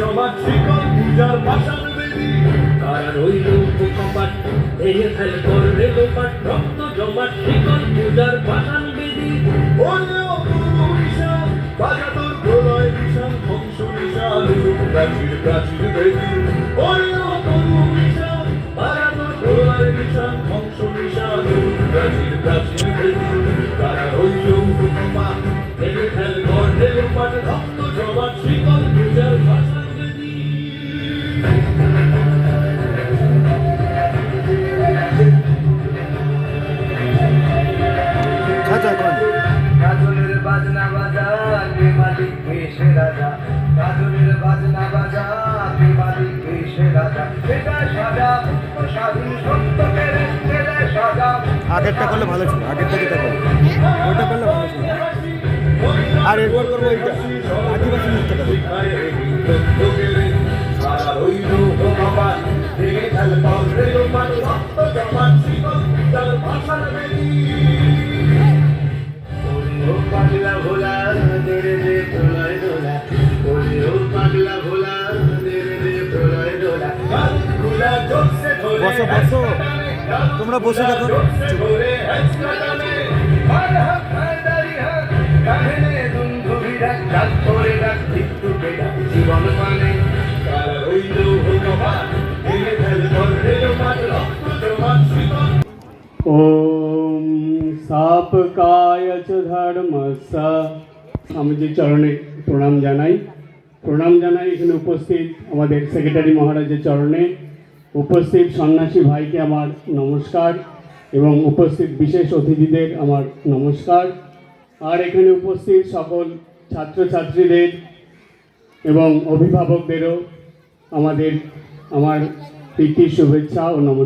জমাট শিকল পূজার পাষাণ বেদী তারা রইল কপাট ভেঙে ফেল করবে লোপাট রক্ত জমাট শিকল পূজার পাষাণ বেদী ওরেও তরু নিশান বাজা তোর প্রলয় নিশান ধ্বংস নিশান প্রাচীর প্রাচীর বেদী ওরেও তরু নিশান বাজা তোর প্রলয় নিশান ধ্বংস নিশান প্রাচীর প্রাচীর বেদী তারা রইল কপাট ভেঙে ফেল করবে লোপাট রক্ত জমাট শিকল পূজার পাষাণ বেদী কাজলের বাজনা বাজা কে মালিক সে রাজা কাজলের বাজনা বাজা কে মালিক সে রাজা এটা সাজা স্বাধীন সত্য পেরে সাজা আগেরটা করলে ভালো ছিল, আগেরটা যেটা করলে ওইটা করলে ভালো ছিল, আর এরপর করবো ওইটা আদিবাসী নৃত্য করবো। পাগলা ভোলা দেরে দে প্রলয় দোলা ও পাগলা ভোলা দেরে দে প্রলয় দোলা বসো বসো, তোমরা বসে দেখো। জীবন মানে ওম সাপকায় চ ধর্মস্য। আমি যে চরণে প্রণাম জানাই এখানে উপস্থিত আমাদের সেক্রেটারি মহারাজের চরণে, উপস্থিত সন্ন্যাসী ভাইকে আমার নমস্কার এবং উপস্থিত বিশেষ অতিথিদের আমার নমস্কার, আর এখানে উপস্থিত সকল ছাত্রছাত্রীদের এবং অভিভাবকদেরও আমার প্রীতি শুভেচ্ছা ও নমস্কার।